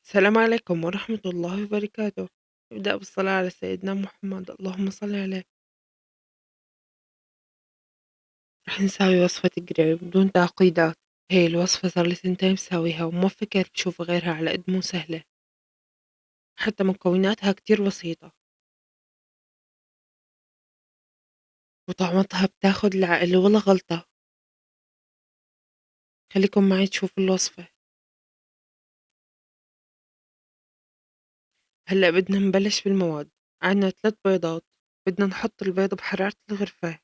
السلام عليكم ورحمة الله وبركاته. نبدأ بالصلاة على سيدنا محمد، اللهم صل عليه. رح نساوي وصفة قريب بدون تعقيدات. هي الوصفة صار لي سنتين بساويها وما فكرت بشوف غيرها على قد مو سهلة، حتى مكوناتها كتير بسيطة وطعمتها بتاخد العقل ولا غلطة. خليكم معي تشوفوا الوصفة. هلأ بدنا نبلش بالمواد. عنا 3 بيضات، بدنا نحط البيض بحرارة الغرفة.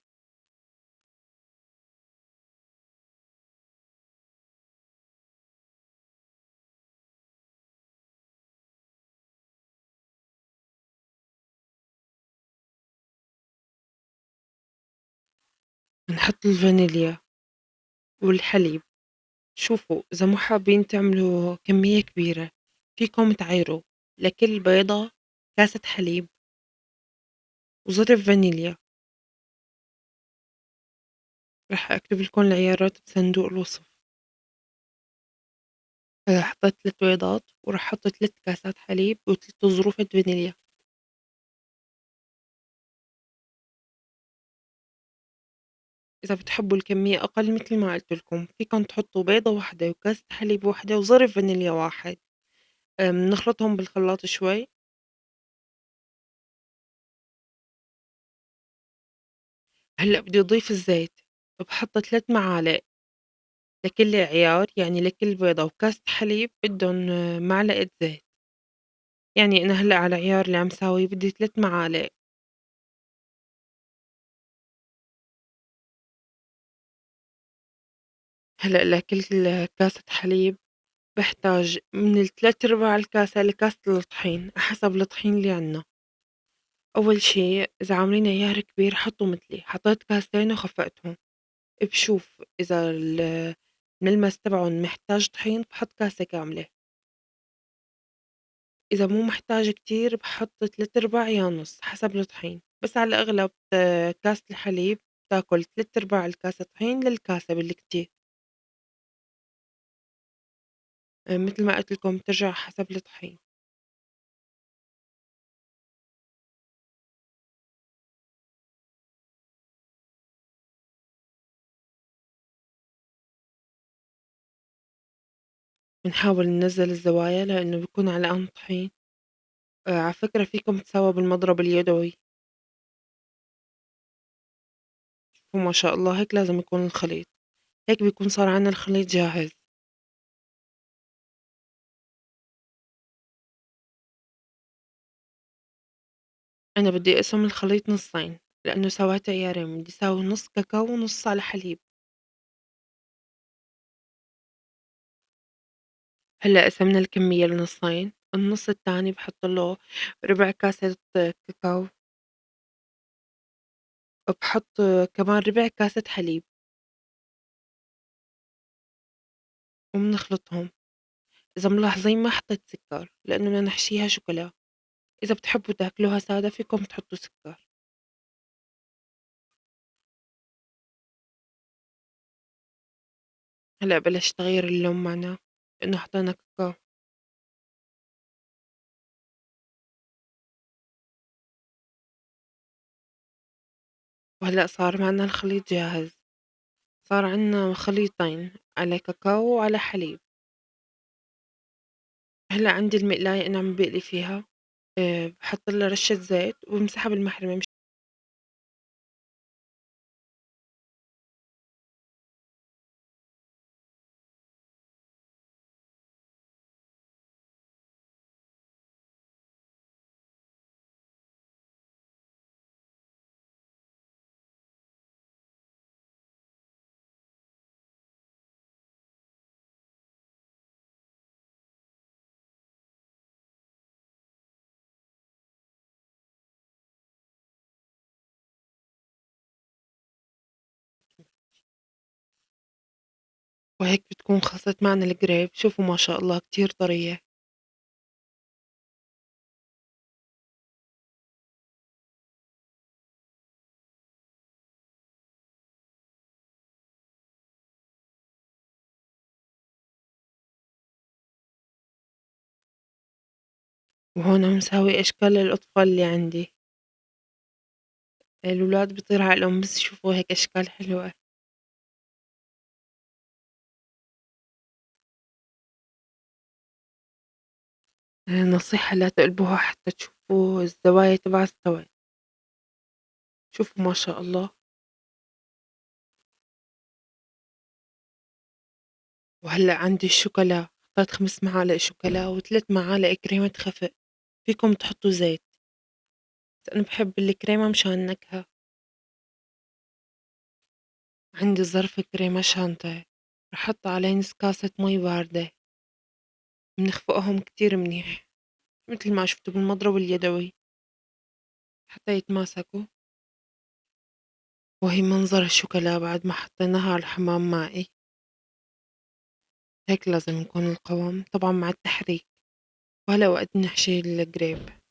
نحط الفانيليا والحليب. شوفوا إذا مو حابين تعملوا كمية كبيرة فيكم تعايروا، لكل بيضة كاسة حليب وظرف فانيليا. رح أكتب لكم العيارات بصندوق الوصف. هلا حطيت 3 بيضات ورح أحط 3 كاسات حليب و3 ظروف فانيليا. إذا بتحبوا الكمية أقل مثل ما قلت لكم فيكم تحطوا بيضة واحدة وكاسة حليب واحدة وظرف فانيليا واحد. نخلطهم بالخلاط شوي. هلا بدي أضيف الزيت، بحط 3 معالق لكل عيار، يعني لكل بيضة وكاسة حليب بدّن معلقة زيت. يعني أنا هلأ على عيار اللي عم ساويه بدي 3 معالق. هلأ لكل كاسة حليب باحتاج من ال3/4 الكاسة لكاسة الطحين حسب الطحين اللي عندنا. أول شي إذا عاملين عيار كبير حطّوا متلي، حطيت كاستين وخفّقتهم. بشوف إذا الملمس تبعُن محتاج طحين باحط كاسة كاملة، إذا مو محتاج كتير باحط 3/4 يا نُص حسب الطحين، بس على الأغلب كاسة الحليب بتاكل 3/4 الكاسة طحين للكاسة بالكتير. متل ما قُلت لكم بترجع حسب الطحين. بنحاول ننزّل الزوايا لإنه بيكون علقان طحين. على فكرة فيكم تساوى بالمضرب اليدوي. وما شاء الله هيك لازم يكون الخليط، هيك بيكون صار عندنا الخليط جاهز. أنا بدي أقسم الخليط نصين لإنه سويت عيارين، بدي أساوي نص كاكاو ونص على حليب. هلأ قسمنا الكمية لنصين، النص التاني باحط له ربع كاسة كاكاو، باحط كمان ربع كاسة حليب وبنخلطهم. إذا ملاحظين ما حطيت سكر لإنه بدنا نحشيها شوكولا، إذا بتحبوا تاكلوها سادة فيكم تحطوا سكر. هلأ بلش تغير اللون معنا لإنه حطينا كاكاو. وهلأ صار معنا الخليط جاهز، صار عندنا خليطين على كاكاو وعلى حليب. هلأ عندي المقلاية أنا عم باقلي فيها. باحط لها رشة زيت وبامسحها بالمحرمة. وهيك بتكون خلصت معنا القريب. شوفوا ما شاء الله كتير طرية. وهون مساوي أشكال للأطفال اللي عندي، الولاد بيطير عقلهم بس يشوفوا هيك أشكال حلوة. نصيحة لا تقلبوها حتى تشوفوا الزوايا تبعها استوت، شوفوا ما شاء الله. وهلأ عندي الشوكولا، حطيت 5 معالق شوكولا و3 معالق كريمة خفق، فيكم تحطوا زيت، بس أنا باحب الكريمة مشان النكهة. عندي ظرف كريمة شانتيه، رح أحط عليه نص كاسة مي باردة، بنخفقهم كتير منيح متل ما شفتوا بالمضرب اليدوي حتى يتماسكوا. وهي منظر الشوكولا بعد ما حطيناها على الحمام مائي، هيك لازم يكون القوام طبعًا مع التحريك. وهلأ وقت نحشي الجريب.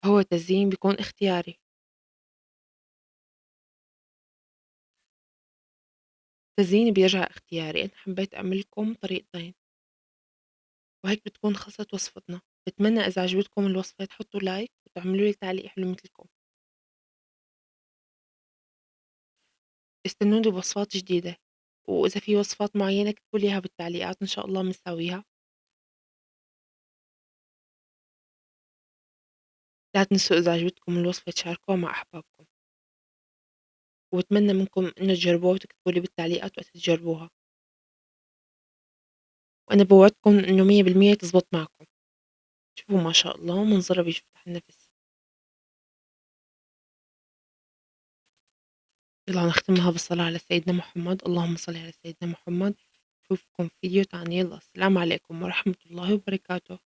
هو تزيين بيكون اختياري، التزيين بيرجع اختياري، أنا حبيت أعمل لكم طريقتين، وهيك بتكون خلصت وصفتنا. باتمنى إذا عجبتكم الوصفة تحطوا لايك وتعملوا لي تعليق حلو متلكم. استنوني بوصفات جديدة، وإذا في وصفات معينة اكتبوا لي إياها بالتعليقات إن شاء الله بنساويها. لا تنسوا إذا عجبتكم الوصفة تشاركوها مع أحبابكم، وباتمنى منكم إنه تجربوها وتكتبوا لي بالتعليقات وقت تجربوها، وأنا بوعدكم إنه 100% تزبط معكم. شوفوا ما شاء الله منظرها بيفتح النفس. يلا نختمها بالصلاة على سيدنا محمد، اللهم صل على سيدنا محمد. أشوفكم في فيديو تاني، يلا السلام عليكم ورحمة الله وبركاته.